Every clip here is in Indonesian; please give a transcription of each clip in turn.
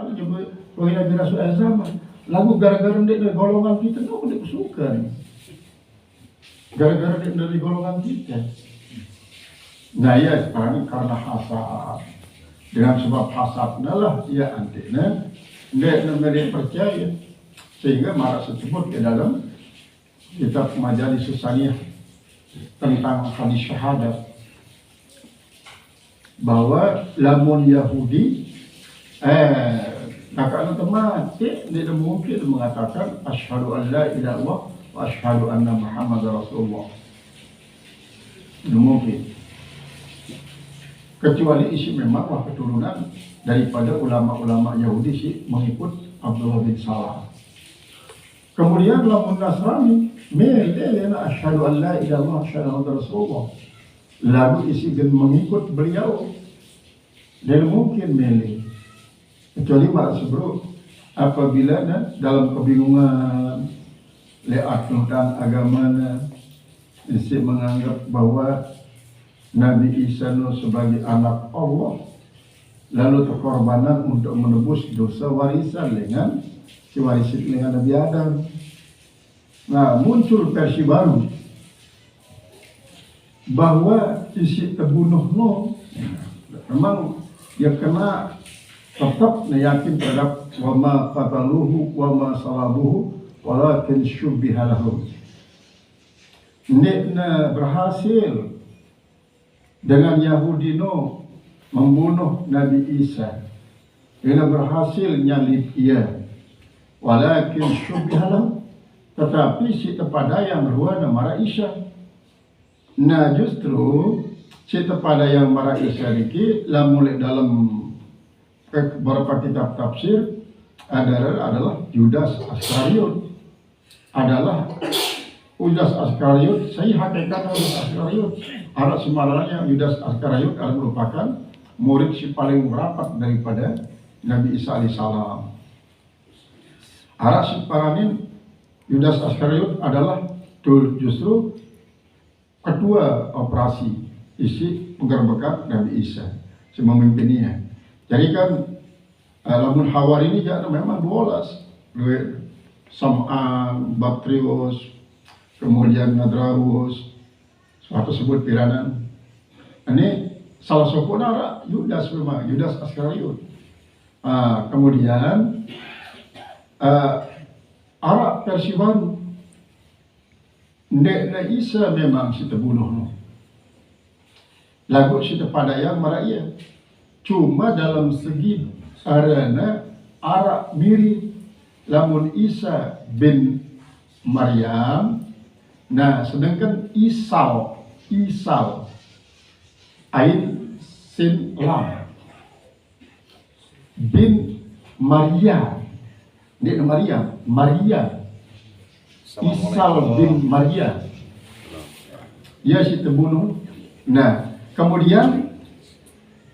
ada juga pengen Nabi Rasul zaman. Lagu gara-gara dari golongan kita, no, dia suka nih. Gara-gara dari golongan kita. Nah ya sekarang karena hasad. Dengan sebab hasadnya lah dia antina. Dia percaya. Sehingga marah tersebut ke dalam kitab Majalis Susaniyah tentang hadis syahadat. Bahwa lamun Yahudi kakak mati tidak mungkin mengatakan asyhadu an la ilaha illallah wa asyhadu anna Muhammadar Rasulullah. Tidak mungkin. Kecuali isi memang keturunan daripada ulama-ulama Yahudi sih mengikut Abdullah bin Salam. Kemudian lamun Nasrani melena asyhadu an la ilaha illallah wa asyhadu anna Rasulullah. Lalu isi gen mengikut beliau dan mungkin milih kecuali malah sebelum apabila dalam kebingungan lihat tentang agamanya isi menganggap bahwa Nabi Isa sebagai anak Allah lalu terkorbanan untuk menebus dosa warisan dengan si warisan dengan Nabi Adam. Nah muncul versi baru bahwa isi terbunuh memang dia kena tetap yakin terhadap wama qataluhu wama salabuhu walakin syubbiha lahum. Nekna berhasil dengan Yahudi membunuh Nabi Isa. Dia berhasil nyalib ia. Walakin syubbiha lahum, tetapi si tepada yang ruana marah Isa. Nah justru cerita pada yang marah Isa ini mulai dalam beberapa kitab tafsir adalah Yudas Askariot saya hakikat Yudas Askariot ada semalahnya Yudas Askariot adalah merupakan murid si paling rapat daripada Nabi Isa alaihissalam. Ada si paranin Yudas Askariot adalah justru ketua operasi isi penggerbekan Nabi Isa si memimpinnya. Jadi kan lamun Hawari ini jadi memang 12 Sam'an, Baktrius, kemudian Nadraus, suatu sebut piranan. Ini salah satu nara Yudas memang Yudas Askariot. Kemudian Arab versi baru. Ndekna Isa memang si terbunuh lagu si pada yang meraya. Cuma dalam segi arena Arab mirip lamun Isa bin Maryam. Nah sedangkan Isal Ain Sin Lam bin Maria. Dia Maria Isal bin Maria. Ia si terbunuh. Nah kemudian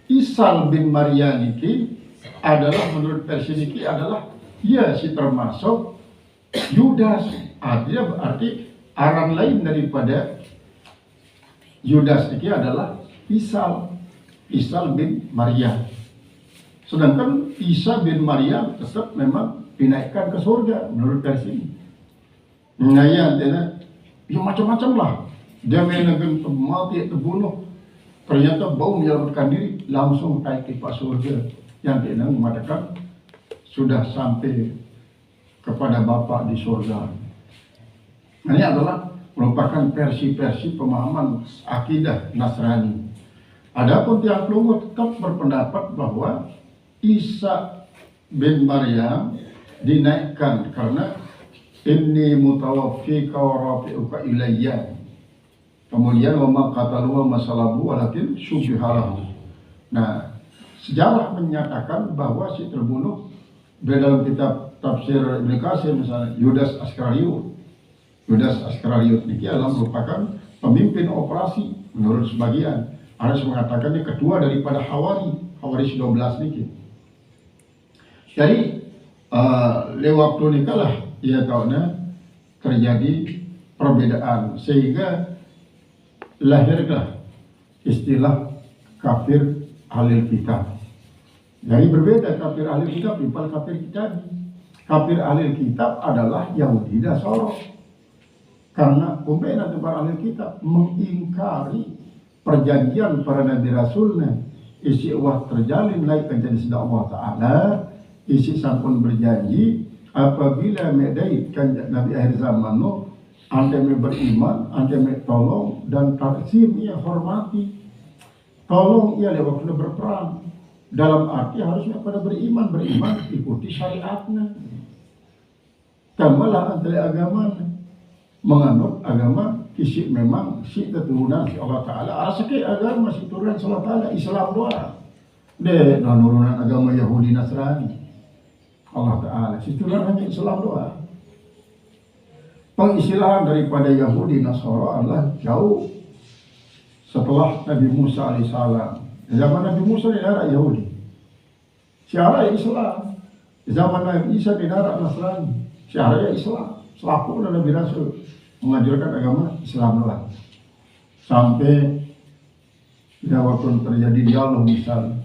Isal bin Maria niki adalah menurut versi niki adalah ia si termasuk Yudas. Dia berarti aran lain daripada Yudas niki adalah Isal bin Maria. Sedangkan Isa bin Maria tetap memang dinaikkan ke surga menurut versi ini. Nah ya macam-macam lah. Dia menekan mati terbunuh. Ternyata bau menyelamatkan diri langsung naik ke surga yang dia mengatakan sudah sampai kepada Bapa di surga. Nah, ini adalah merupakan versi-versi pemahaman akidah Nasrani. Adapun tiang Lungo tetap berpendapat bahwa Isa bin Maryam dinaikkan karena inni mutawaffika wa rafi'uka ilayya. Kemudian wama qatalu wa masalabu walakin syubbihalahu. Nah, sejarah menyatakan bahwa si terbunuh di dalam kitab tafsir Ibnu Katsir misalnya Yudas Askariot ini adalah merupakan pemimpin operasi menurut sebagian. Ada yang mengatakan ini ketua daripada Hawari 12 niki. Jadi lewat waktu nikah lah ya tahunnya terjadi perbedaan sehingga lahirlah istilah kafir ahlul kitab. Jadi berbeda kafir ahli kitab daripada kafir kitab. Kafir ahli kitab adalah Yahudi dan Nasara. Karena umpamanya para ahli kitab mengingkari perjanjian para nabi rasulnya, isi Allah terjalin lain jadi sedang Allah Ta'ala, isi sampun berjanji apabila medai kan nabi akhir zaman no, anda beriman, anda tolong dan taksim ia hormati, tolong ia lewat berperang. Dalam arti harusnya pada beriman ikuti syariatnya. Kamalah antara agama menganut agama isi memang si keturunan si Allah Ta'ala. Asake agama si turunan si Allah Ta'ala Islam doa. De nurunan agama Yahudi Nasrani. Allah Ta'ala si turunan hanya Islam doa. Pengistilahan daripada Yahudi Nasara adalah jauh setelah Nabi Musa alaihissalam. Zaman Nabi Musa di daerah Yahudi, syariah Islam. Zaman Nabi Isa di daerah Nasrani, syariah Islam. Selaku Nabi Rasul mengajarkan agama Islam doang. Sampai waktu terjadi dialog misalnya,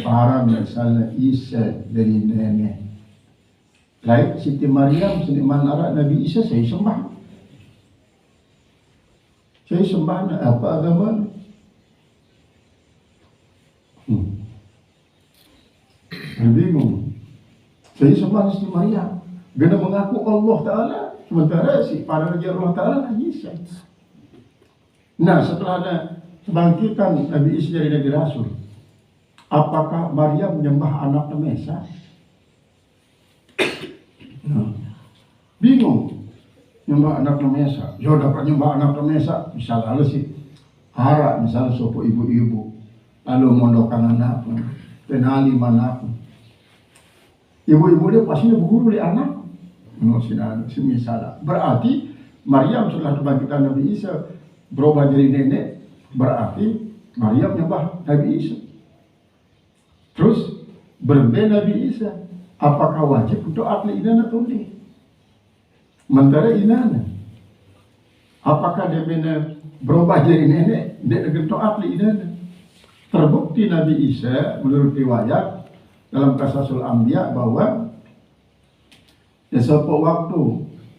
para misalnya Isa dari nenek. Lain Siti Maryam seniman Arab Nabi Isa saya sembah. Saya sembah apa agama? Bingung. Saya sembah Siti Maryam. Guna mengaku Allah Ta'ala. Sementara si para raja Allah Ta'ala Nabi Isa. Nah setelah ada kebangkitan Nabi Isa dari Nabi Rasul, apakah Maryam menyembah anak Mesa? Bingung. Nyembah anak Mesa. Ya dapat nyembah anak Mesa. Misalnya sih harap misalnya sopo ibu-ibu lalu mondokan anak penali anak. Ibu-ibu dia pasti berguru oleh anak. Misalnya berarti Maryam setelah kebangkitan Nabi Isa berubah jadi nenek, berarti Maryam nyembah Nabi Isa. Terus berbeda Nabi Isa, apakah wajib untuk atlet inana atau tidak? Mentara inana, apakah dia benar berubah jadi nenek? Dia untuk atlet inana. Terbukti Nabi Isa menurut riwayat dalam Qasasul Anbiya bahwa ya suatu waktu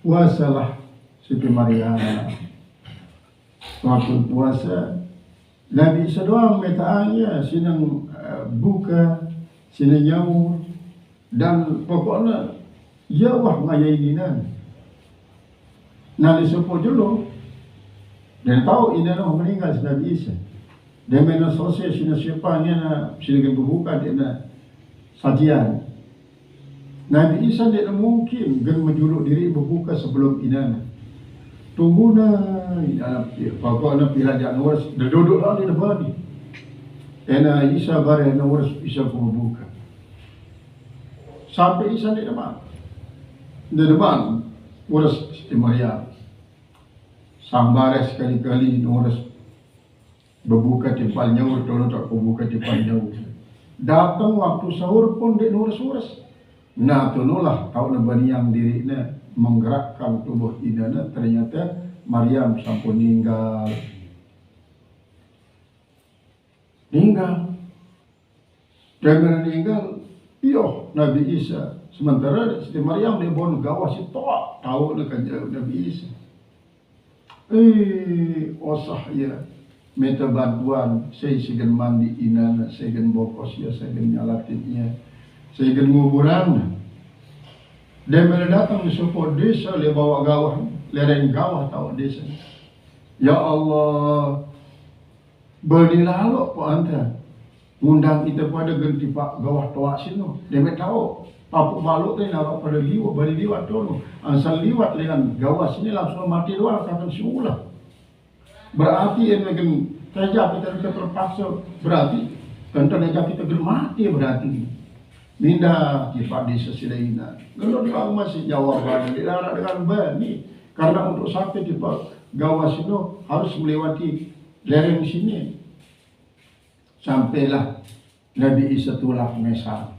puasalah Siti Maryam. Waktu puasa Nabi Isa doang metaannya sinang buka, sinang nyamur dan pokoknya ya wah ngayaininan. Nali sepo dulu dan tahu ini adalah meninggal si Nabi Isa. Dan mana selesai sina siapanya na sila berbuka dia sajian. Nabi Isa tidak mungkin gen menjuluk diri berbuka sebelum inana. Tunggu na dalam pokoknya pihak yang nuras duduk lah di depan ni. Ena Isa bare nuras Isa berbuka. Sampai Isa di depan nuras Siti Maryam. Sambare sekali-kali nuras berbuka tipal nyaur, tolong tak berbuka tipal nyaur. Datang waktu sahur pun dia nuras-nuras. Nah tunulah tahu nabani yang dirinya menggerakkan tubuh idana, ternyata Maryam sampun meninggal. Dan meninggal, iyo Nabi Isa. Sementara Siti Maryam dia bon gawas itu tahu nak Nabi Isa. Osah ya. Minta bantuan, saya segan mandi inana, saya segan bokos ya, saya segan nyalatinnya, saya segan nguburan. Dan bila datang di sebuah desa, dia bawa gawah, lereng gawah tahu desa. Ya Allah, berdilalu po anda, ngundang kita pada ganti pak gawah toa sino. Dia tahu, papuk baluk ni narak pada liwat, balik liwat tu. Asal liwat dengan gawah sini langsung mati luar, akan semula. Berarti yang makin saja kita terpaksa berarti kantor saja kita mati berarti minda di desa Silaina. Kalau dia masih jawaban dilarang dengan bani karena untuk sampai di gawas itu harus melewati lereng sini. Sampailah Nabi Isa tulak Mesa.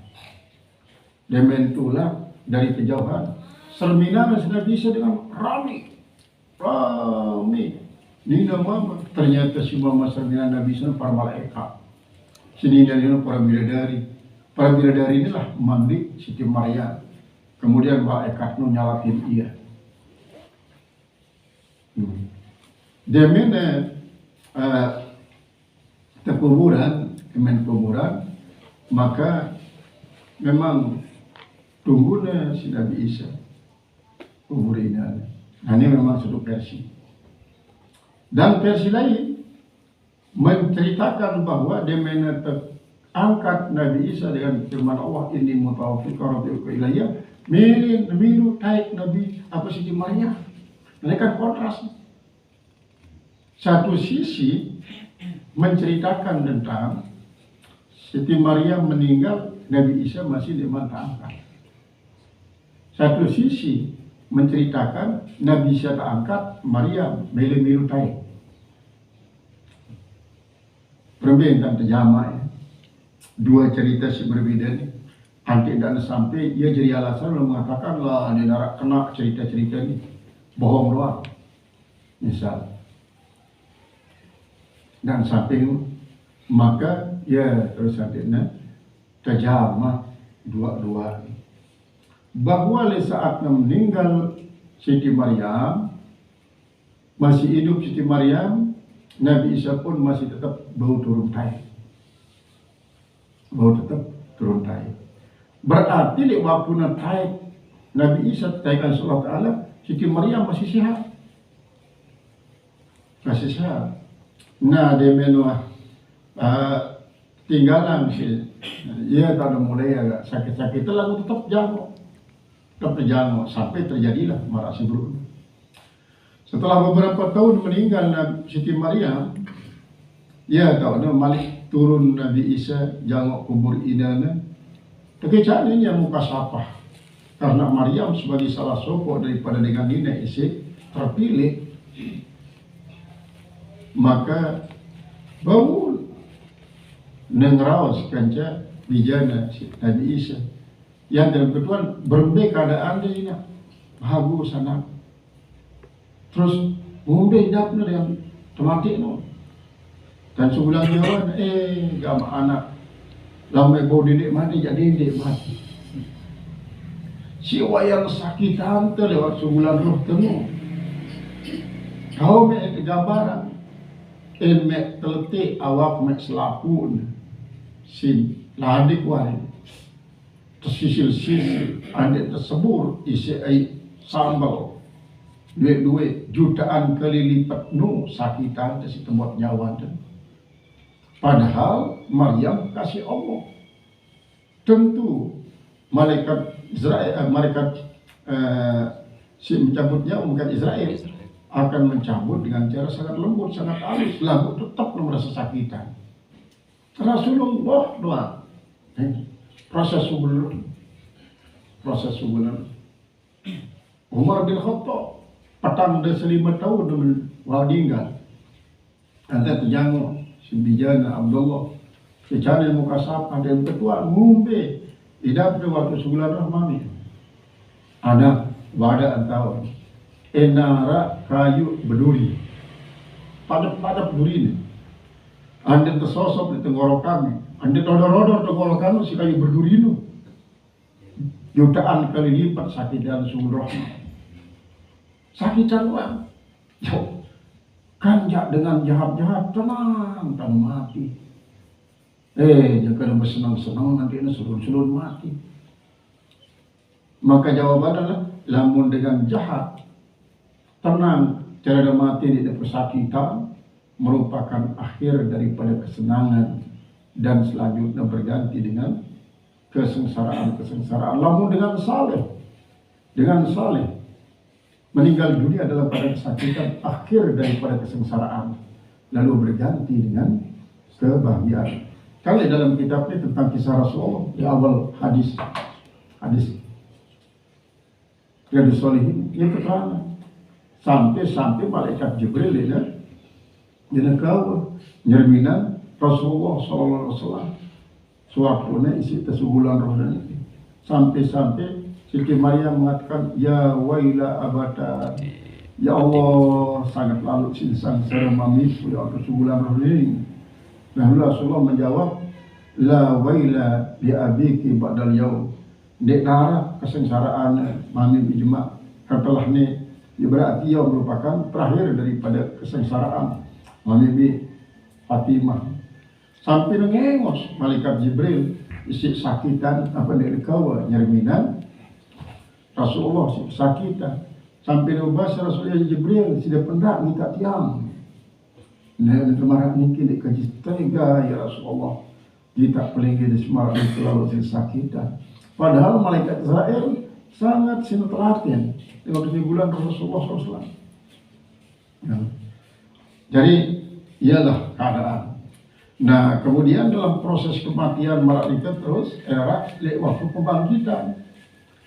Demen tulak dari kejauhan. Sermina Nabi Isa dengan rami. Nina mama ternyata si mama sermina Nabi Isa para malaikat. Sini dari para bidadari. Para bidadari inilah mandi Siti Maryam. Kemudian malaikat nu nyalatin ia. Demene kuburan, maka memang tunggunya si Nabi Isa kubur ini. Nah, ini memang satu versi. Dan versi lain menceritakan bahwa demene angkat Nabi Isa dengan firman Allah, inni mutawaffika rafi'uka ilayya, milu taik Nabi Siti Maryam. Ini kan kontras. Satu sisi menceritakan tentang Siti Maryam meninggal, Nabi Isa masih diangkat. Satu sisi menceritakan Nabi Isa angkat, Maryam milu taik. Perbedaan terjama ya. Dua cerita sih berbeda nih. Nanti dan sampai ia jadi alasan mengatakan lah di neraka kena cerita-cerita ini bohong doang. Misal. Dan sampai maka ya terus nantinya terjama dua-dua. Bahwa saat meninggal Siti Maryam, masih hidup Siti Maryam, Nabi Isa pun masih tetap bau turun tai. Berarti di waktu nanti Nabi Isa taikan sallallahu ta'ala, Siti Maryam masih sehat. Nah, dia menua tinggalan sih. Ia kalau mulai agak sakit-sakit, lalu tetap jago sampai terjadilah marasi buruk. Setelah beberapa tahun meninggal Siti Maryam, ya tahu malik turun Nabi Isa jangok kubur idana. Kekecahan ini yang muka sapa. Karena Maryam sebagai salah sosok daripada dengan Nina Isa terpilih, maka bau nengrawas kanca bijana Nabi Isa. Yang dalam ketuan berbe keadaan dia hagu sana. Terus ngombe dapna dengan temati no. Dan sebulan jawan gama anak lamai bau didik mati jadi didik mati. Siwa yang sakitan tu lewat sebulan roh temu. Kau mek gambaran mek teleti awak mek selapun sin ladik wai tersisil-sisil ande tersebur isi air sambal duit jutaan kali lipat nu sakitan si tempat nyawa dan padahal Maryam kasih Allah. Tentu malaikat Israel, si mencabut nyawa bukan Israel akan mencabut dengan cara sangat lembut, sangat halus, lalu tetap merasa sakitan. Rasulullah doang. Proses sebelum Umar bin Khattab petang dah 5 tahun dengan wadinggal. Nanti terjangkau Sibijana Abdullah secara muka sapa dan ketua ngumbe tidak pada waktu sebulan rahmani ada wadah antau enara kayu berduri padat duri ini anda tersosok di tenggorokan anda rodor tenggorokan si kayu berduri itu jutaan kali lipat sakit dan sumber rahmah sakitan uang kanjak dengan jahat-jahat tenang dan mati. Jangan bersenang-senang nanti ini sulun-sulun mati. Maka jawaban adalah lamun dengan jahat tenang cara mati tidak persakitan merupakan akhir daripada kesenangan dan selanjutnya berganti dengan kesengsaraan. Lamun dengan saleh meninggal dunia adalah pada kesakitan akhir daripada kesengsaraan lalu berganti dengan kebahagiaan. Kalau dalam kitab ini tentang kisah Rasulullah di awal hadis Riyadhus Shalihin ini keterangan sampai malaikat Jibril dia kau nyerminan Rasulullah SAW suapuna isi tesugulan rohnya sampai Siti Maryam mengatakan, ya waila abada, ya Allah sangat lalu sinsang secara mamisu ya Allah sebulan rohing. Nah Rasulullah menjawab, la waila li abiki ba'dal yaum. Dek nara kesengsaraan mami ijma setelah ni berarti ia merupakan terakhir daripada kesengsaraan mami bi Fatimah. Sampai nengengos malaikat Jibril isi sakitan apa dari kawa nyerminan Rasulullah sakitan sampai nubas Rasulullah Jibril sudah pendak minta tiang. Nah, kemarin mungkin dikaji tega ya Rasulullah kita pelinggi di semarak itu lalu sakitan. Padahal malaikat Israel sangat sinetelatin di waktu bulan Rasulullah SAW. Ya. Jadi ialah keadaan. Nah kemudian dalam proses kematian malaikat terus era waktu pembangkitan.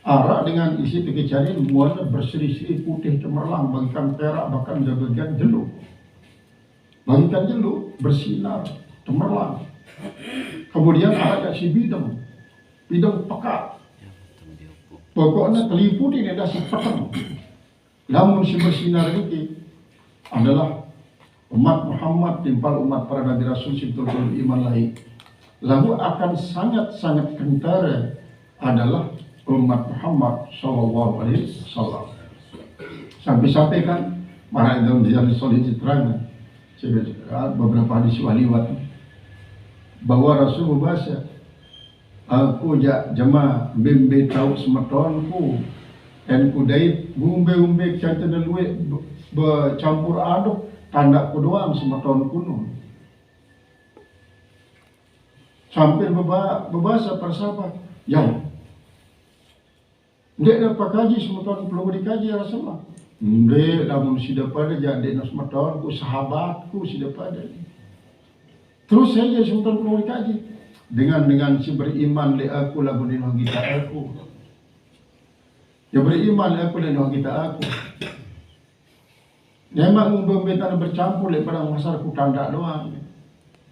Arak dengan isi kekecarian muana berseri-seri putih cemerlang bagikan perak bahkan bagian jeluk. Bagikan jeluk bersinar cemerlang. Kemudian arak si bidang pekat. Pokoknya teliput ini ada si petang. Namun si bersinar ini adalah umat Muhammad timpal umat para nabi rasul si betul-betul iman lain. Lalu akan sangat-sangat kentara adalah umat Muhammad Sallallahu Alaihi Wasallam. Sampai-sampai kan para dalam ziarah solid diterangkan beberapa hadis waliwat bahwa Rasul berbahasa, aku jak jema bimbe tahu semetonku dan kudait bumbe kata dalue bercampur aduk tanda ku doang semeton kuno. Sampai berbahasa para sahabat, yang ndek dapat kaji semeton perlu dikaji ya Rasulullah. Ndek namun sudah pada jadi nak semeton ku sahabatku sudah pada. Terus saja semeton perlu dikaji dengan si beriman le aku lagu di kita aku. Ya beriman le aku le kita aku. Memang berbeda bercampur le pada masyarakat tanda doang.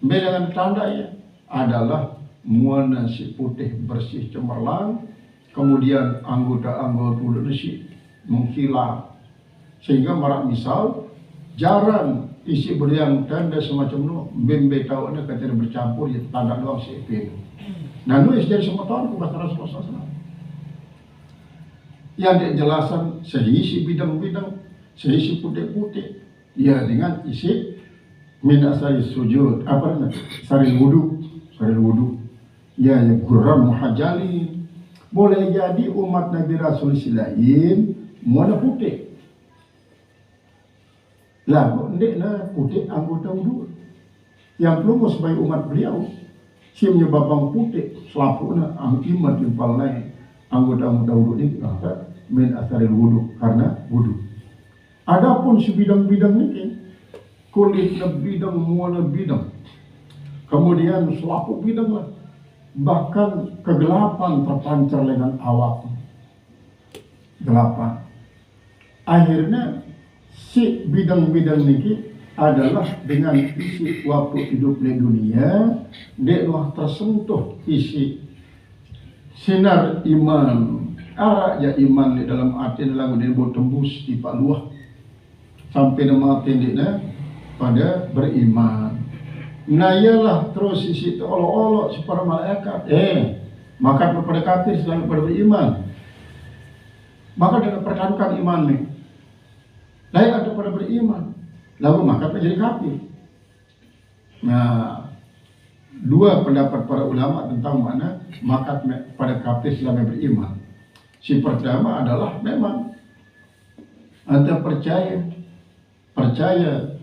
Beda dengan tanda ya adalah muana si putih bersih cemerlang, kemudian anggota-anggota tubuh besi menghilang, sehingga marak misal jarang isi beriang tanda semacam itu bembe tahu ada kata bercampur ya tanda doang si itu. Nah nulis jadi semua tahun kata Rasulullah SAW. Yang dijelasan seisi bidang-bidang, seisi putih-putih, ya dengan isi min asari sujud apa namanya sari wudu. Ya guram muhajjalin. Boleh jadi umat Nabi Rasul lain muana putih. Lah ndek na putih anggota wudu. Yang perlu sebagai umat beliau si menyebabkan putih selapuna ang iman timpal naik anggota wudu ini min asari wudu karena wudu. Adapun si bidang-bidang ini kulit bidang muana bidang. Kemudian selaput bidang lah. Bahkan kegelapan terpancar dengan awak. Gelapan. Akhirnya si bidang-bidang ini adalah dengan isi waktu hidup di dunia. Dia tersentuh isi sinar iman. Arak ya iman di dalam arti lagu dia boleh tembus di Pak Luah. Sampai nama tindiknya pada beriman. Nah ialah terus isi itu olok-olok si para malaikat. Maka kepada kafir selalu pada beriman. Maka dengan pertahankan iman ni. Lain ada pada beriman. Lalu maka menjadi kafir. Nah, dua pendapat para ulama tentang mana maka pada kafir selama beriman. Si pertama adalah memang anda percaya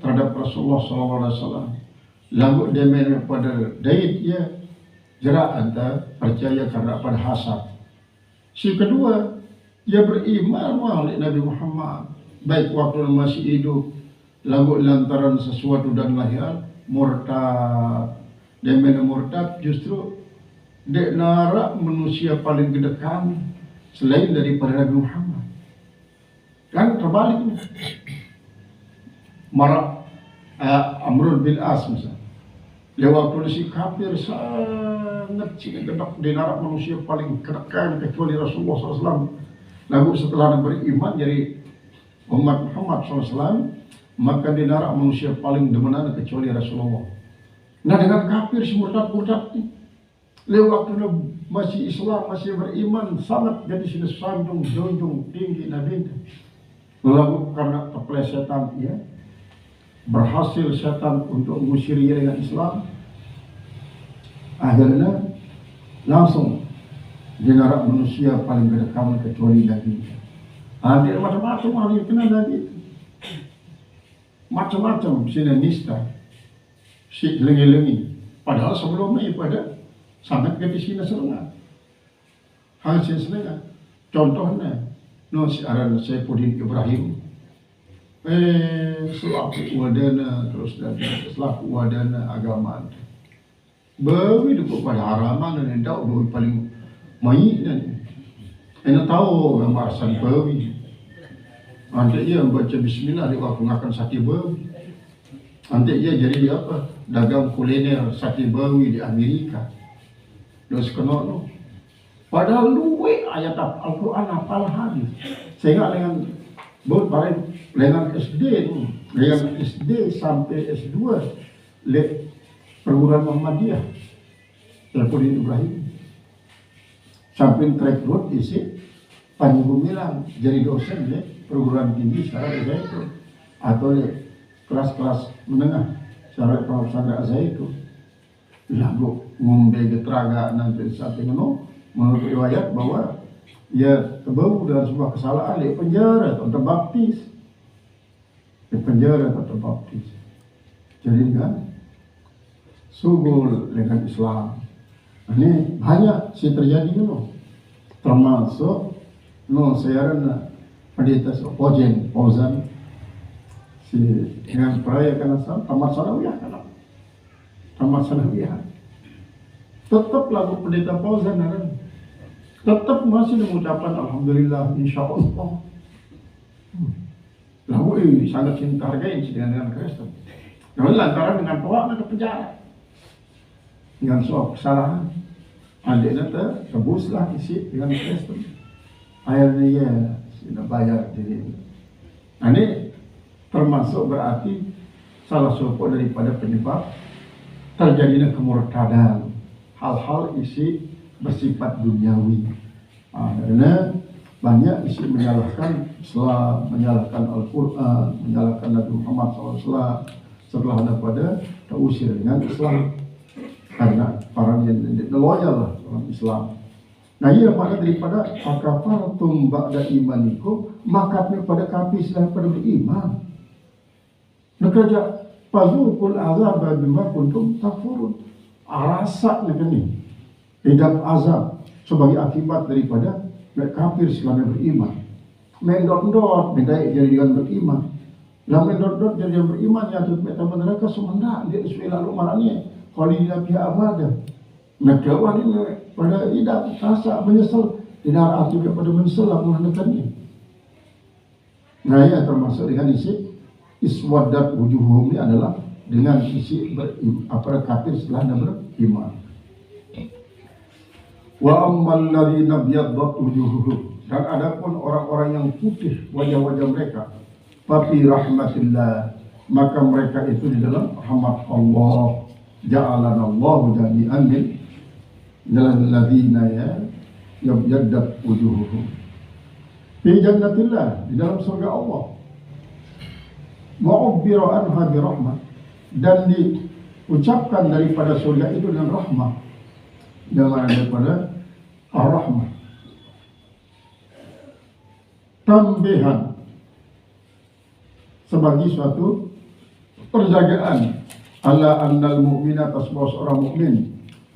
terhadap Rasulullah SAW. Lalu dia pada dait ya jerak anda percaya karena pada hasad. Si kedua, dia beriman oleh Nabi Muhammad baik waktu masih hidup, lalu lantaran sesuatu dan lahiran murtad. Dia murtad justru dia narak manusia paling gede kami selain daripada Nabi Muhammad. Kan terbalik. Marak Amrul bin As misalnya. Dia waktu si kafir sangat gedek di narak manusia paling kedekan kecuali Rasulullah SAW. Lalu setelah beriman jadi umat Muhammad SAW, maka di narak manusia paling demenan kecuali Rasulullah. Nah dengan kafir si murtad ini, Lewat waktu masih Islam, masih beriman, sangat jadi sini sanjung, junjung tinggi Nabi. Lalu karena keplesetan ya, berhasil setan untuk mengusir dia dengan Islam. Akhirnya langsung generak manusia paling berkawan kecuali Nabi. Ada macam-macam orang yang kenal Nabi. Macam-macam sinanista, si lengi-lengi. Padahal sebelumnya pada sangat ketisina serengat. Hasil serengat. Contohnya, si aran Saifuddin Ibrahim. Selaku wadana terus dan selaku wadana agama. Bawi itu pada haraman dan tidak bawi paling maik dan. Anda tahu gambar asal bawi. Nanti ia baca Bismillah dia akan sate bawi. Nanti ia jadi apa? Dagang kuliner sate bawi di Amerika. Terus kena no. Padahal luwe ayat Al-Quran hafal hadis. Sehingga dengan SD sampai S2 perguruan Muhammadiyah Saifuddin Ibrahim sampai track road isi Panji Gumilang jadi dosen perguruan tinggi secara itu atau kelas-kelas menengah secara pesantren itu lalu ngombe geteraga nanti sampai menurut riwayat bahwa ia terbau dalam sebuah kesalahan di penjara atau terbaptis jadi kan subul dengan Islam ini banyak sih terjadi termasuk siaran pendeta Fauzan si dengan perayaan tamat sanawiyah tetap lagu pendeta Fauzan tetap masih mengucapkan alhamdulillah insyaallah lagu ini sangat cinta hargai dengan Kristen namun lantaran dengan pohon ke penjara dengan soal kesalahan adiknya tebuslah isi dengan Kristen akhirnya ya sudah bayar diri ini termasuk berarti salah satu daripada penyebab terjadinya kemurtadan hal-hal isi bersifat duniawi. Karena banyak isi menyalahkan Islam, menyalahkan Al-Quran, menyalahkan Nabi Muhammad SAW setelah daripada terusir dengan Islam karena orang yang loyal dalam Islam. Nah ia pada daripada akafartum ba'da imanikum makatnya pada kafir daripada beriman. Nekaja fazukul azab bima kuntum takfurun. Rasa ini hidup azab sebagai akibat daripada kafir selama beriman. Mendot-dot bedai jadi dengan beriman. Lah mendot-dot jadi yang beriman ya tu meta mereka semenda dia sesuai lalu malangnya. Khalidina fi abada. Mereka ini pada hidup rasa menyesal tidak arti kepada menyesal menghendakannya. Nah ya termasuk dengan isi iswadat wujuhum ini adalah dengan isi kafir setelah beriman. Wa ammal ladzina biyaddat wujuhuhum dan adapun orang-orang yang putih wajah-wajah mereka fa fi rahmatillah maka mereka itu di dalam rahmat Allah ja'alana Allahu jami'an min ladzina yabiyaddat wujuhuhum fi jannatillah di dalam surga Allah wa ubbira anha bi rahmah dan diucapkan daripada surga itu dengan rahmah daripada ar-rahmah tambihan sebagai suatu perjagaan ala annal mu'mina tasbah seorang mukmin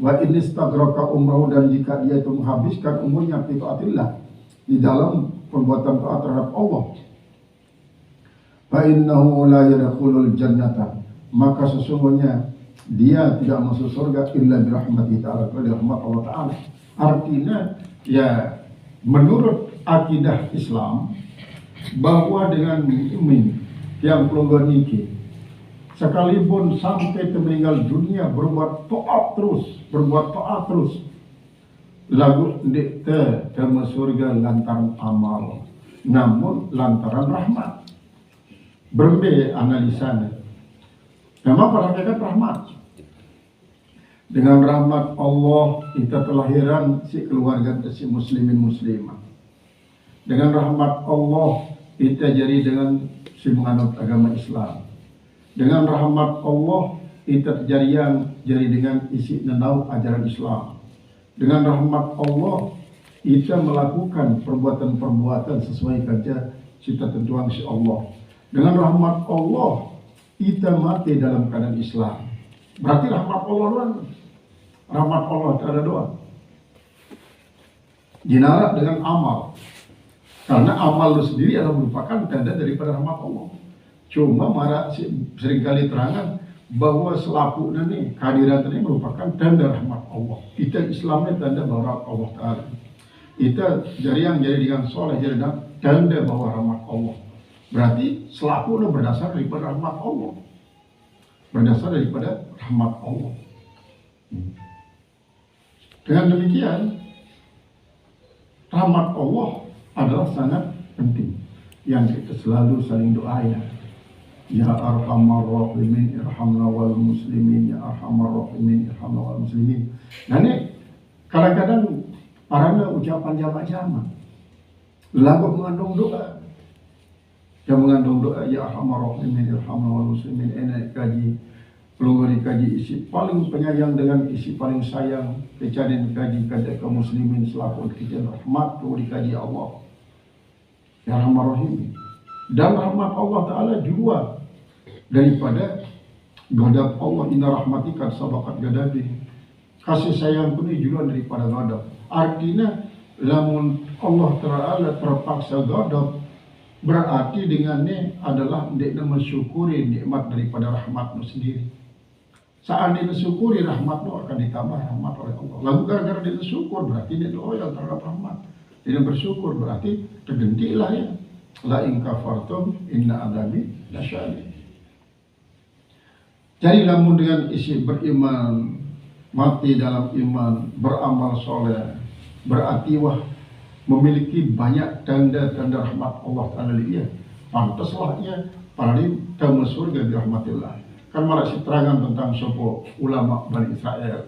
wa in istagraka umrahu dan jika dia itu menghabiskan umurnya fi taatillah di dalam perbuatan taat terhadap Allah fa innahu la yadkhulul jannata maka sesungguhnya dia tidak masuk surga illa bi rahmati ta'ala kepada rahmat Allah Ta'ala. Artinya ya menurut akidah Islam bahwa dengan iman yang pelonggar niki sekalipun sampai meninggal dunia berbuat taat terus lagu dikte ke surga lantaran amal namun lantaran rahmat berbe analisanya memang pada hakikat rahmat Dengan rahmat Allah kita telahiran si keluarga si muslimin muslimah. Dengan rahmat Allah kita jadi dengan si menganut agama Islam. Dengan rahmat Allah kita jadi dengan isi nenau ajaran Islam. Dengan rahmat Allah kita melakukan perbuatan-perbuatan sesuai kerja cita tentuan si Allah. Dengan rahmat Allah kita mati dalam keadaan Islam. Berarti rahmat Allah doang. Rahmat Allah Ta'ala doang. Dinarak dengan amal. Karena amal itu sendiri adalah merupakan tanda daripada rahmat Allah. Cuma seringkali terangan bahwa selaku ini kehadiran ini merupakan tanda rahmat Allah. Kita Islamnya tanda bahwa Allah Ta'ala. Kita jadi dengan soleh jadi tanda bahwa rahmat Allah. Berarti selaku itu berdasar daripada rahmat Allah. Berdasar daripada rahmat Allah. Dengan demikian, rahmat Allah adalah sangat penting yang kita selalu saling doa ya. Ya Arhamar Rahimin irhamna wal muslimin, ya Arhamar Rahimin irhamna wal muslimin. Nah ini kadang-kadang parana ucapan jamak-jamak lagu mengandung doa. Yang mengandung doa ya Arhamar Rahimin irhamna wal muslimin, enak kaji pelungguri kaji isi paling penyayang dengan isi paling sayang kejadian kaji kepada kaum muslimin selaku kejadian rahmat tu dikaji Allah ya Rahman Rahim. Dan rahmat Allah Ta'ala juga daripada gadab Allah. Inna rahmatika sabaqat gadabi. Kasih sayang pun juga daripada gadab. Artinya lamun Allah Ta'ala terpaksa gadab, berarti dengannya adalah dia mensyukuri nikmat daripada rahmatmu sendiri. Seandainya syukuri rahmatmu akan ditambah rahmat oleh Allah. Lalu gara-gara dia bersyukur berarti dia loyal terhadap rahmat. Dia bersyukur berarti tergentilah ya. La in kafartum inna adabi lasyadid. Jadi namun dengan isi beriman, mati dalam iman, beramal soleh, berarti memiliki banyak tanda-tanda rahmat Allah Ta'ala dia. Pantaslahnya para tamu surga birahmatillah. Kan malah terangan tentang sebuah ulama Bani Israel.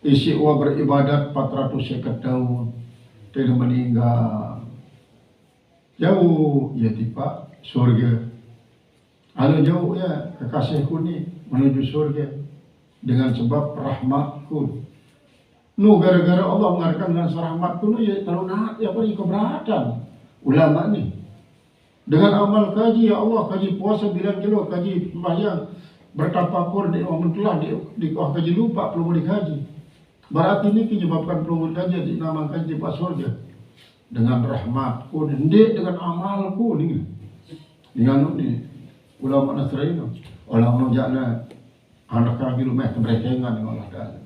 Isi beribadat 400 tahun, tidak meninggal. Jauh ya tiba surga. Ada jauh ya kekasihku ni menuju surga dengan sebab rahmatku. Nu gara-gara Allah mengatakan dengan rahmatku nu ya terlalu nak ya beri keberatan ulama ni. Dengan amal kaji ya Allah, kaji puasa 9 kilo, kaji sembahyang, bertafakur di orang telah di kaji lupa perlu dikaji. Berarti ini menyebabkan perlu dikaji dinamakan di surga. Dengan rahmatku, dengan amalku ni. Dengan ni ulama Nasrani, ulama jana anak kaki lumeh keberekengan dengan Allah Ta'ala.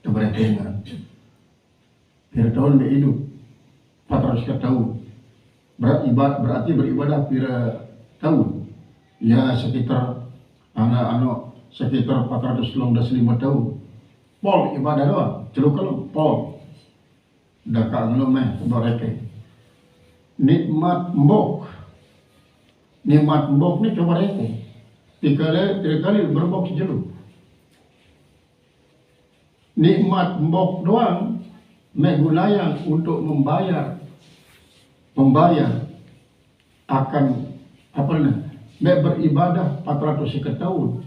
Keberekengan. Biar tahun dia hidup 400 tahun. Berarti beribadah pira tahun ya sekitar sekitar 415 tahun pol ibadah doang celuk kalau pol dakak ngelomeh kebareke nikmat mbok ni coba reke tiga kali berbok sejeluk nikmat mbok doang menggunakan untuk membayar akan beribadah 400 tahun.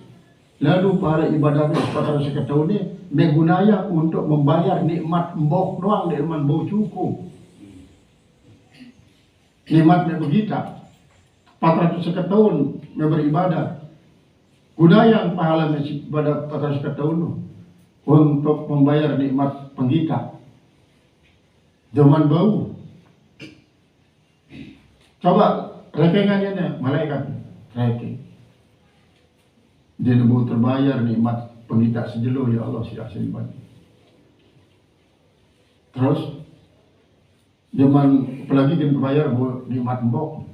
Lalu para ibadah 400 tahun ini menggunakan untuk membayar nikmat mbok doang, nikmat bau cukup. Nikmatnya begitu. 400 tahun beribadah. Gunakan pahala pada 400 tahun itu untuk membayar nikmat penggita. Zaman bau. Coba rekengannya malaikat reking. Dia lebih terbayar nikmat penggita sejelo ya Allah siap seribat. Terus zaman apalagi dia terbayar nikmat mbok.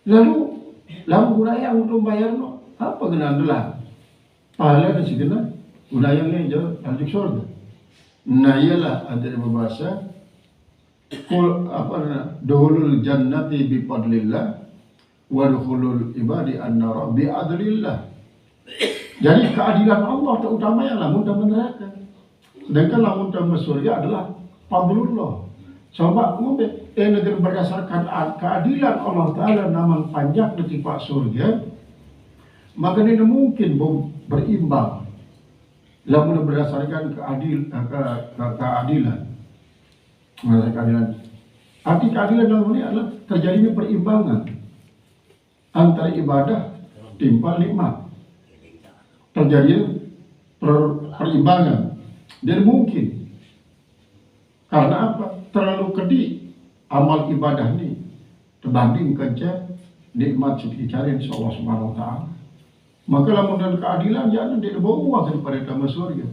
Lalu guna untuk bayar no apa kena adalah pahala dan segala gunanya jauh lanjut surga. Nah ialah ada berbahasa Qul dukhulul jannati bi fadlillah wa dukhulul ibadi an-nar bi adlillah. Jadi keadilan Allah terutama yang lamun dan neraka. Sedangkan lamun dan surga adalah fadlullah. Coba ngombe negeri berdasarkan keadilan Allah Ta'ala naman panjang di pak surga, maka ini mungkin berimbang. Lamun berdasarkan keadilan. Keadilan. Arti keadilan dalam ini adalah terjadinya perimbangan antara ibadah timpal nikmat. Terjadi perimbangan. Dan mungkin karena apa? Terlalu kedik amal ibadah ini terbandingkan nikmat sekalian Allah Subhanahu wa taala. Maka lamun dan keadilan jangan dia bawa daripada dalam surga.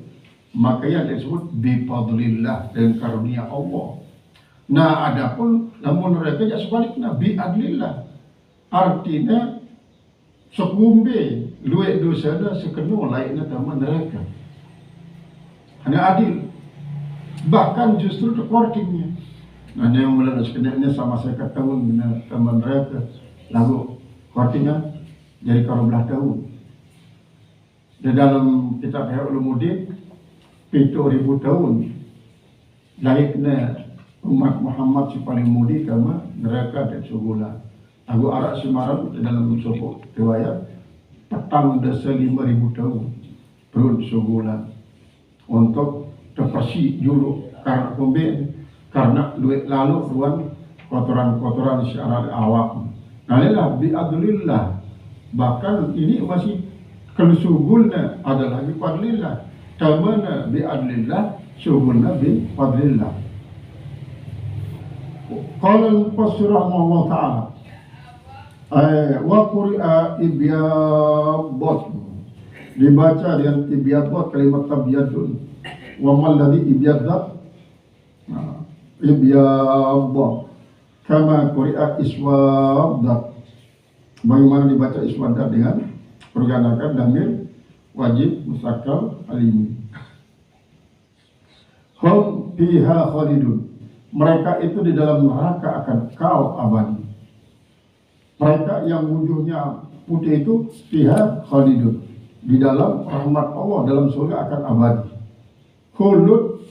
Maka yang disebut bifadlillah, dan karunia Allah. Nah, adapun lamun mereka ya sebaliknya biadlillah. Artinya sekumbe luwe dosana sekenuh laiknya teman mereka. Hanya adil. Bahkan justru recordingnya. Nah, yang mulai sekenanya sama saya tahun dengan teman mereka. Lalu recordingnya jadi kalau belah tahun. Di dalam kitab Ihya Ulumuddin 7.000 tahun laiknya umat Muhammad si paling mudi kama neraka dan surga. Aku arak Semarang dalam sebuah riwayat petang desa 5.000 tahun perut sebulan untuk terpersi juru karena kumbe karena duit lalu ruan kotoran-kotoran syarat awak. Nalilah biadlillah, bahkan ini masih kelusugulna adalah bifadlillah, tamana biadlillah, sugulna bifadlillah. Qala al-Fasir rahimahullah ta'ala wa quri'a ibyabot, dibaca dengan ibyabot kalimat tabyadun. Wa mal ladhi ibyadda ibyabot kama quri'a iswadda, bagaimana dibaca iswadda dengan perganakan damir wajib musakkal alimi. Hum fiha khalidun, mereka itu di dalam neraka akan kekal abadi. Mereka yang wujudnya putih itu fiha khalidun, di dalam rahmat Allah dalam surga akan abadi. Khulud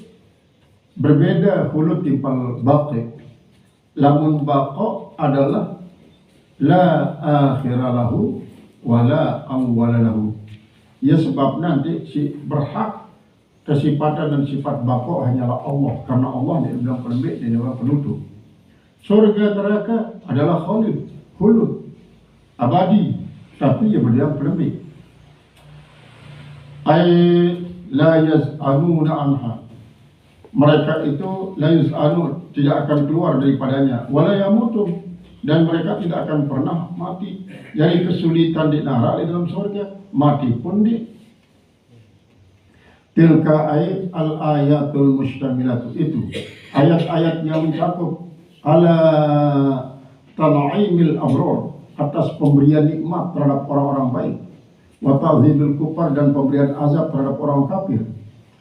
berbeda, khulud timpal baqi. Lamun baqa adalah la akhiralahu wala awwalalahu. Ya sebab nanti si berhak kesifatan dan sifat baqa hanyalah Allah, karena Allah dia bilang penerbit dan dia penutup. Surga neraka adalah khalid, khulud, abadi, tapi ia berdiam penerbit. Ay la yaz'anuna anha, mereka itu la yaz'anun, tidak akan keluar daripadanya, wala yamutun, dan mereka tidak akan pernah mati. Jadi kesulitan di neraka di dalam surga, mati pun di tilka ayat al-ayatul mustamilatu, itu ayat-ayat yang mencakup ala tan'imil abror, atas pemberian nikmat terhadap orang-orang baik, wa ta'dzibil kufar, dan pemberian azab terhadap orang kafir.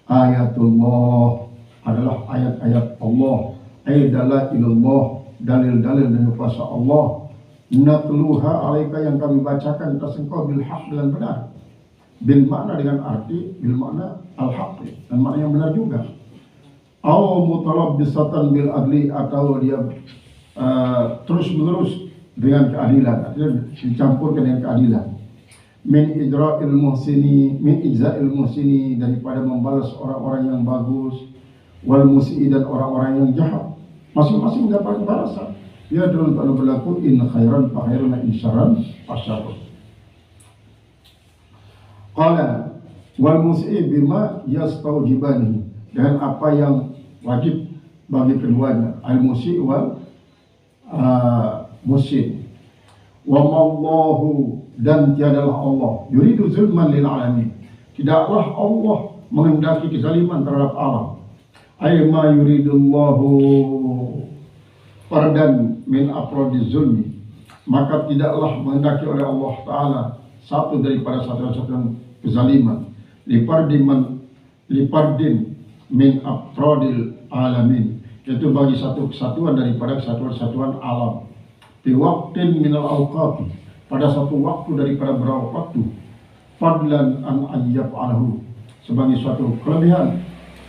Ayatullah adalah ayat-ayat Allah, dalailullah, dalil-dalil dari kuasa Allah. Natluha alaika, yang kami bacakan atas engkau bil haq, dengan benar. Bil makna dengan arti bil makna al-haq, dan makna yang benar juga. Aw mutalabbisatan bil adli, atau dia terus menerus dengan keadilan, artinya dicampurkan dengan keadilan. Min idra'il muhsini, min ijza'il muhsini, daripada membalas orang-orang yang bagus, wal musii, dan orang-orang yang jahat, masing-masing dapat balasan. Ya dalam kalau berlaku in khairan fa khairun, in syarran fa syarrun. Qala wal musii bima yastawjibani, dengan apa yang wajib bagi keduanya, al musii wal musii. Wa mallahu, dan tiadalah Allah yuridu zulman lil alamin, tidaklah Allah menghendaki kezaliman terhadap alam. Ay ma yuridullahu fardan min afrodi zulmi, maka tidaklah menghendaki oleh Allah Ta'ala satu daripada satu-satuan kezaliman. Lipardin min afrodil alamin, yaitu bagi satu kesatuan daripada kesatuan-kesatuan alam. Di waktin minal awqati, pada satu waktu daripada beberapa waktu. fadlan an ayyaf'alahu, sebagai suatu kelebihan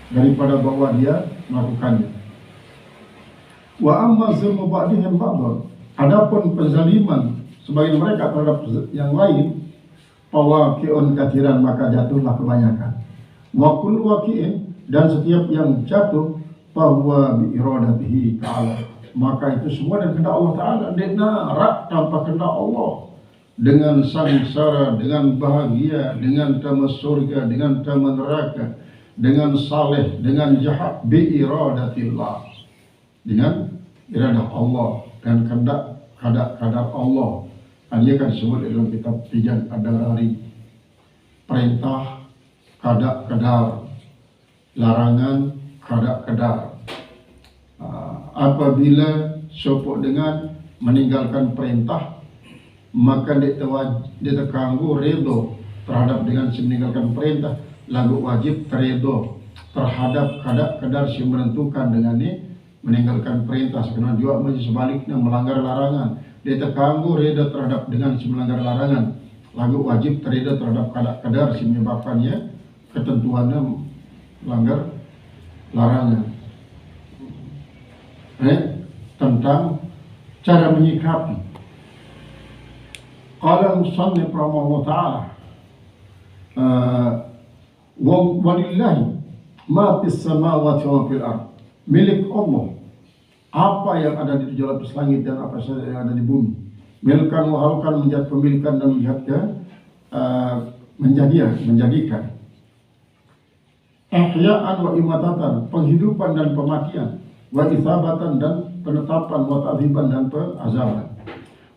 daripada bahwa dia melakukannya. Wa amma zulmu ba'dihim ba'dhan, adapun penzaliman sebagian mereka terhadap yang lain, fawaqi'un katsiran, maka jatuhlah kebanyakan. Wa kullu waqi'in, dan setiap yang jatuh, fahuwa bi iradatihi ta'ala, maka itu semua dan kehendak Allah Ta'ala. Dia narak tanpa kehendak Allah, dengan sangsara, dengan bahagia, dengan tamas surga, dengan tamas neraka, dengan saleh, dengan jahat, bi iradatillah, dengan iradah Allah dan kadar Allah. Dia kan disebut dalam kitab Tijan Ad-Darari, perintah kadar, larangan kadar. Apabila sopok dengan meninggalkan perintah, maka dia terganggu redo terhadap dengan meninggalkan perintah, lagu wajib teredo terhadap kadar si menentukan dengan ini meninggalkan perintah. Sekarang juga masih sebaliknya melanggar larangan, dia terganggu redo terhadap dengan si melanggar larangan, lagu wajib teredo terhadap kadar si menyebabkannya ketentuannya melanggar larangan. Tentang cara menyikapi. Qala al-musannif rahimahullah ta'ala, walillahi ma fis samawati wa fil ard, milik Allah apa yang ada di tujuh lapis langit dan apa saja yang ada di bumi. Milkan wa halkan, menjadi pemilikan dan menjadikan. Ihya'an wa imatatan, penghidupan dan pematian. Wa ithabatan, dan penetapan. Wa ta'dziban, dan pengazaban.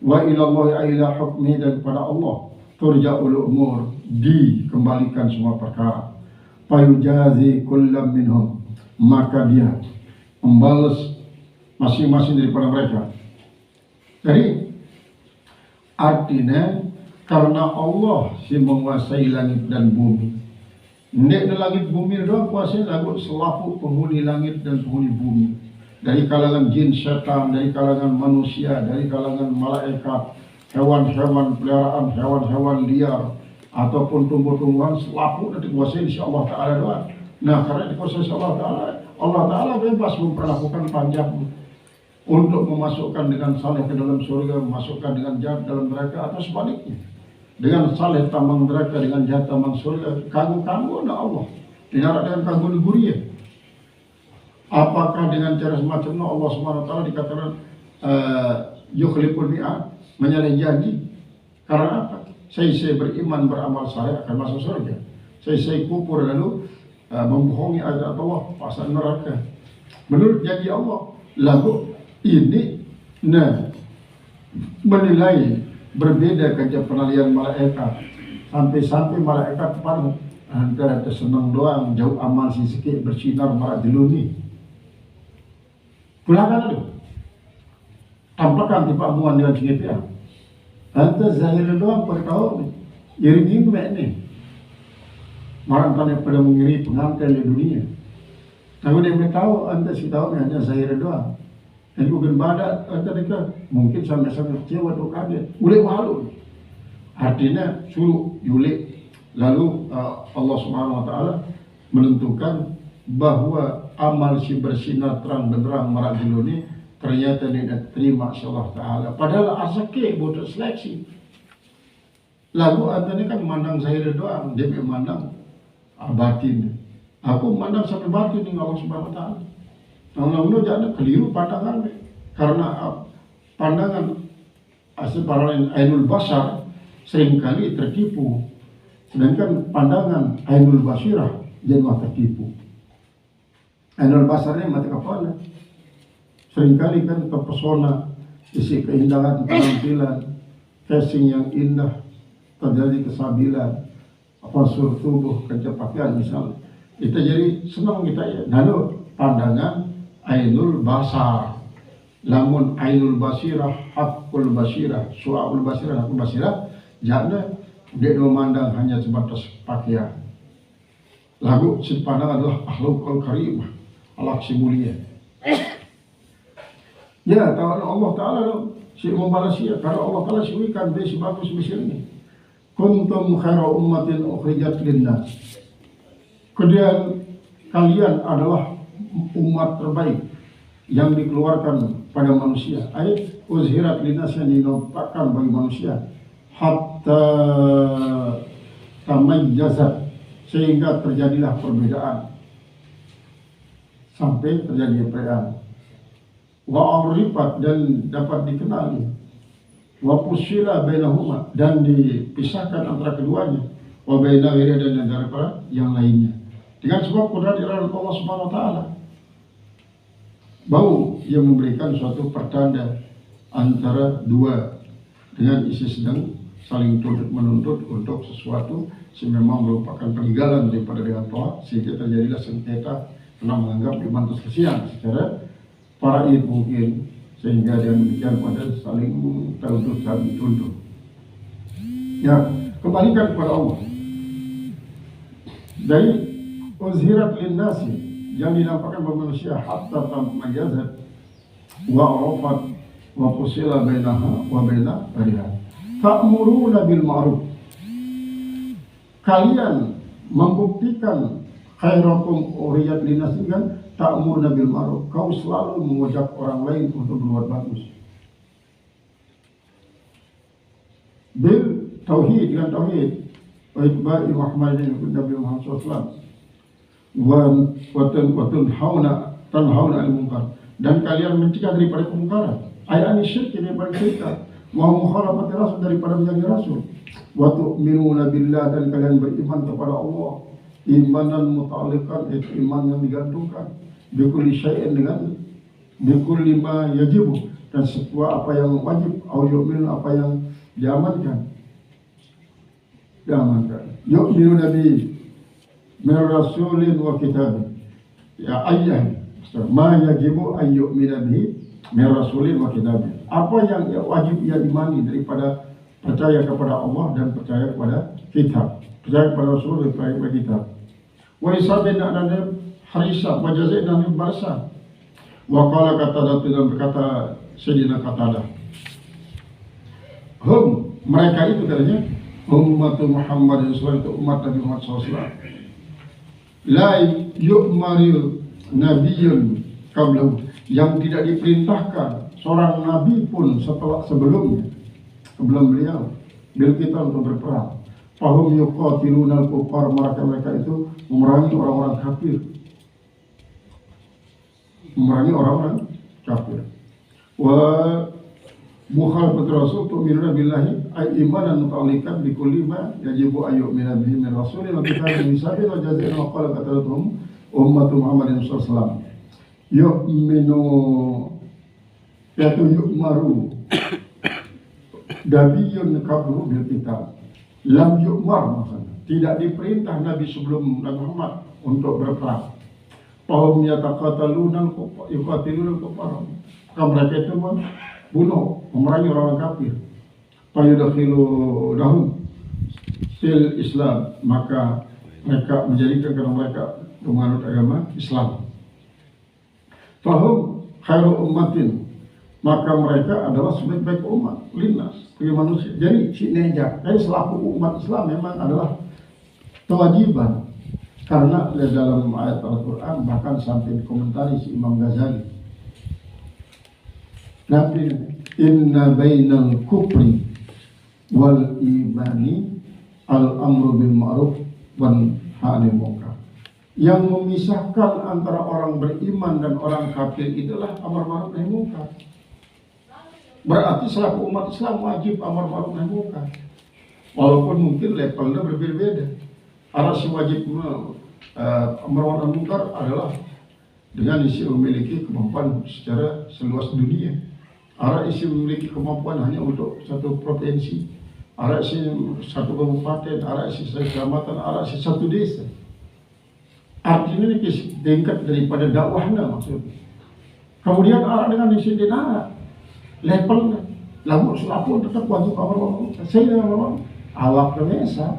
Wa ilallahi ila hukmi, dan kepada Allah turja'ul umur, dikembalikan semua perkara. Fayujazi kullam minhum, maka dia membalas masing-masing daripada mereka. Jadi artinya karena Allah si menguasai langit dan bumi. Nek langit bumi doang kuasai, lagu selaku penghuni langit dan penghuni bumi. Dari kalangan jin, syaitan, dari kalangan manusia, dari kalangan malaikat, hewan-hewan peliharaan, hewan-hewan liar, ataupun tumbuh-tumbuhan, selaku dan dikuasai insya Allah Ta'ala doang. Nah, karena dikuasai insya Allah Ta'ala, Allah Ta'ala bebas memperlakukan panjang untuk memasukkan dengan saleh ke dalam surga, memasukkan dengan jahat dalam neraka, atau sebaliknya. Dengan saleh tamang neraka, dengan jahat tamang surga. Kanggu-kanggu na Allah, dinarak dengan kanggu neguri. Apakah dengan cara semacam itu Allah SWT dikatakan yukhliful mi'ad, menyalahi janji? Karena apa? Saya beriman beramal saleh akan masuk surga. Saya kufur lalu membohongi ayat Allah, pasal neraka. Menurut janji Allah, lalu ini menilai berbeda kerja penilaian malaikat. Sampai malaikat pada antara tersenang doang, jauh amal si sikit bersinar marak jeluni. Pulangan itu tampakan tipe amuan dengan singit ya. Anta zahir doang pertahu ini ini marang tanya pada mengiri pengantin di dunia. Tapi dia tahu anta si tahu hanya zahir doang. Dan bukan badak anta dekat mungkin sampai kecewa atau kaget. Boleh malu. Artinya suruh yulik. Lalu Allah Subhanahu Wa Taala menentukan bahwa amal si bersinar terang benderang marak jeluni ternyata dia terima Allah Ta'ala. Padahal asake butuh seleksi. Lagu antara kan mandang zahir doang, dia memandang batin. Aku mandang sampai batin dengan Allah Subhanahu Wa Ta'ala. Namun jangan keliru pandangan, karena pandangan asal para ainul basar seringkali tertipu, sedangkan pandangan ainul basirah jangan tertipu. Ainul basarnya mata kepala. Seringkali kan terpesona, isi keindahan penampilan, casing yang indah, terjadi kesabilan, postur tubuh, kerja pakaian misalnya. Kita jadi senang kita ya. Lalu pandangan ainul basar. Lamun ainul basirah, hakul basirah, su'ul basirah, hakul basirah, jangan dia memandang hanya sebatas pakaian. Lalu si pandang adalah akhlakul karimah, akhlak si mulia. Ya, tahu Allah Ta'ala si membalas dia. Kalau Allah Ta'ala si ikan dia si bagus misalnya. kuntum khaira ummatin ukhrijat linnas. Kemudian kalian adalah umat terbaik yang dikeluarkan pada manusia. Ayat uzhirat linnas yang dinampakkan bagi manusia. Hatta tamayyazat, sehingga terjadilah perbedaan sampai terjadi perbedaan. Wa arifat, dan dapat dikenali. Wa pusila bainahuma, dan dipisahkan antara keduanya. Wa baina ghairi, dan antara yang lainnya. Dengan sebab kudrat iradat Allah Subhanahu wa taala. Bau yang memberikan suatu pertanda antara dua dengan isi sedang saling tuntut menuntut untuk sesuatu yang memang merupakan peninggalan daripada dengan Tuhan, sehingga terjadilah sengketa karena menganggap dimantas kesian secara faraid mungkin, sehingga dengan demikian pada saling tuntut saling tuntut. Ya, kembalikan kepada Allah. Dari uzhirat linnasi, yang dinampakkan kepada manusia, hatta tamajazat wa arafat wa fusila bainaha wa baina ghayriha. Ta'muruna bil ma'ruf, kalian membuktikan khairakum uriyat linnasi kan, ta'muruna bil ma'ruf, kau selalu mengajak orang lain untuk berbuat bagus. Bil tauhid, dengan tauhid, wa itba'i Muhammadin Nabi Muhammad SAW, wa tanhauna 'anil munkar, dan kalian mencegah daripada kemungkaran. Ayat syirik, daripada syirk, wa mukhalafati rasul, daripada menjadi rasul. Wa tu'minuna billah, dan kalian beriman kepada Allah imanan muta'alliqan, itu iman yang digantungkan bikulli syai'in, dengan bikulli ma yajibu, dan semua apa yang wajib, au yu'minu, apa yang diamankan. Yu'minuna bi min rasulin wa kitabin, ya ayyan ma yajibu ay yu'mina bihi min rasulin wa kitabin, apa yang wajib ia imani daripada percaya kepada Allah dan percaya kepada kitab, percaya kepada Rasul dan percaya kepada kitab. Wa isabin dan harisa wa jazain dan barsa. Wa qala Qatadah, dan berkata Sayyidina Qatadah, mereka itu katanya umat Muhammad SAW, itu umat Nabi Muhammad SAW. La yu'maru nabiyyun qablahu, yang tidak diperintahkan seorang nabi pun sebelum beliau bil kita untuk berperang. Fahum yuqatiluna al-kuffar, mereka itu memerangi orang-orang kafir. Memerangi orang-orang kafir. Wa mukhalafat rasul tu'minuna billahi ay imanan muta'alliqan bi kulli ma yajibu ay yu'mina bihi min rasulin wa kitabin misabil wa jazaa'in wa qala qataluhum ummatu Muhammadin sallallahu alaihi wasallam. Yu'minu yaitu yu'maru Nabiyun qablu bil kitab, lam yu'mar, maksudnya tidak diperintah Nabi sebelum Nabi Muhammad untuk berperang. Fahum yataqataluna yuqatiluna al-kuffar, mereka itu membunuh, memerangi orang kafir. Fayudkhilunahum fil Islam, maka mereka menjadikan karena mereka menganut agama Islam. Fahum khairu ummatin, maka mereka adalah sebaik-baik umat linnas, bagi manusia. Jadi sinerja, jadi selaku umat Islam memang adalah kewajiban, karena dalam ayat Al-Quran bahkan sampai dikomentari si Imam Ghazali, Nabi inna bainal kufri wal imani al-amru bil ma'ruf wan nahy anil munkar. Yang memisahkan antara orang beriman dan orang kafir itulah amar ma'ruf nahi munkar. Berarti selaku umat Islam wajib amar ma'ruf nahi munkar. Walaupun mungkin levelnya berbeda-beda. Ada si wajib amar ma'ruf nahi munkar adalah dengan isi memiliki kemampuan secara seluas dunia. Ada isi memiliki kemampuan hanya untuk satu provinsi, ada isi satu kabupaten, ada isi satu kecamatan, ada isi satu desa. Artinya ini tingkat daripada dakwahnya maksudnya. Kemudian ada dengan isi dinara levelnya, lalu selaku tetap wajib amar ma'ruf. Saya dengan amar awak Indonesia,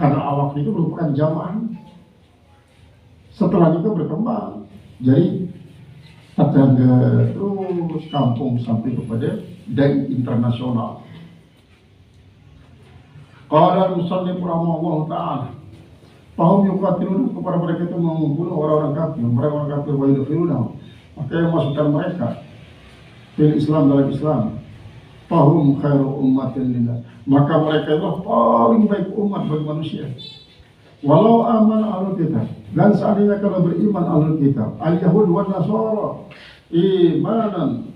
karena awak itu merupakan jamaah. Setelah itu berkembang, jadi tetangga terus kampung sampai kepada dai internasional. Qala al-musannif rahimahullah ta'ala, fahum yuqatilun, kepada mereka itu membunuh orang-orang kafir, orang-orang kafir wa yudkhilunahum, maka yang masukkan mereka fil Islam, dalam Islam. Fahum khairu ummatin lillah, maka mereka itu paling baik umat bagi manusia. Walau aman ahlul kitab, dan seandainya kalau beriman ahlul kitab, al-yahud wa nasara imanan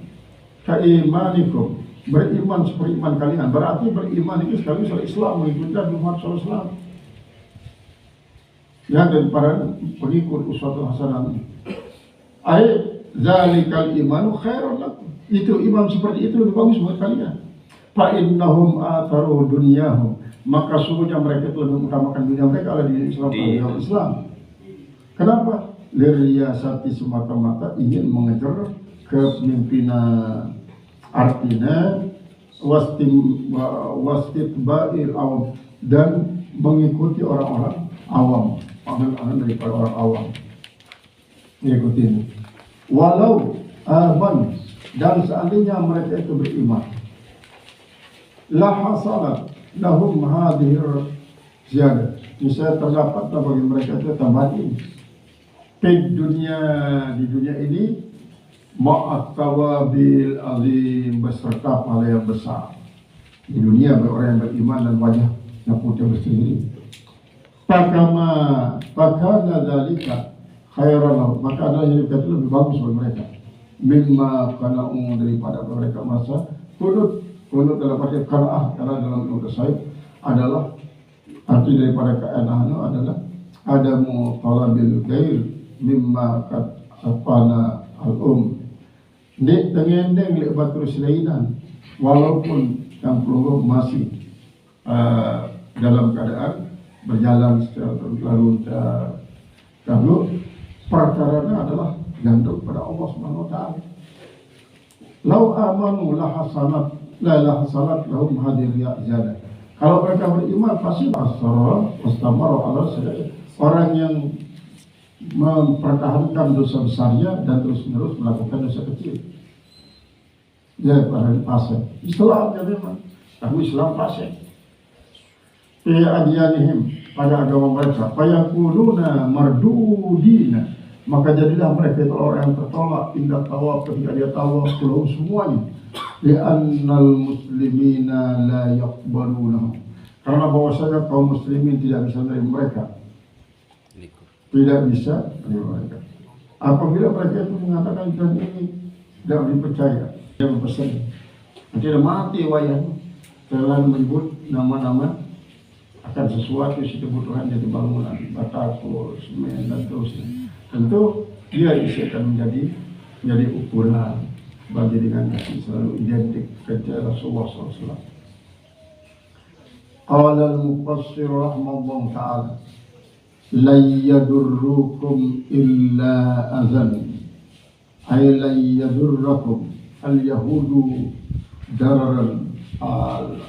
ka-imanikum, beriman seperti iman kalian, berarti beriman itu sekali soal Islam, mengikuti Muhammad SAW ya, dan para pengikut uswatul hasanah. Ayat zalikal imanu khairun lakum, itu iman seperti itu lebih bagus buat kalian. Fa innahum atharu dunyahum, maka sungguhnya mereka itu lebih mengutamakan dunia mereka ala diri Islam. Kenapa? Liriyasati, semata-mata ingin mengejar kepemimpinan, artinya wastitba'il awam, dan mengikuti orang-orang awam, orang daripada orang awam mengikuti ini. Walau aman, dan seandainya mereka itu beriman, la hasalat lahum hadhir ziyadah, misalnya terdapatlah bagi mereka itu tambahan ini di dunia ini, ma'at tawabil azim, beserta pahala yang besar di dunia bagi orang yang beriman dan wajah yang putih berseri. Pakana dzalika khairan lahum, maka ada yang lebih bagus bagi mereka. Mimma kana'u, daripada mereka masa kunut dalam arti kana'ah, karena dalam ilmu tasawuf adalah arti daripada kana'ah adalah adamu talabil ghair mimma kat apana al-um, nek tengendeng lek batur selainan, walaupun yang peluru masih dalam keadaan berjalan secara lalu dahulu, perkaranya adalah gantung pada Allah Subhanahu wa taala. Lau amanu la hasanat lahum hadir ziyadah. Kalau mereka beriman pasti wastamara ala sadaqah, orang yang mempertahankan dosa besarnya dan terus-menerus melakukan dosa kecil. Ya, orang pasien Islam ya memang, tapi Islam pasien. Fi adyanihim, pada agama mereka, fayakuluna mardudina, maka jadilah mereka itu orang yang tertolak indah tawaf, ketika dia tawaf seluruh semuanya. Li'annal muslimina la yaqbalunahum, karena bahwasanya kaum muslimin tidak bisa menerima mereka, tidak bisa menerima mereka. Apabila mereka itu mengatakan dan ini tidak dipercaya, dia berpesan tidak mati wayang, telah menyebut nama-nama akan sesuatu yang kebutuhan jadi bangunan, batako, semen dan terusnya. Tentu dia akan menjadi ukuran bagi dengan kasih selalu identik kerja Rasulullah SAW. Qala al-mufassir rahimahullah ta'ala, la yadurrukum illa azan, ay la yadurrukum al-yahudu dararan al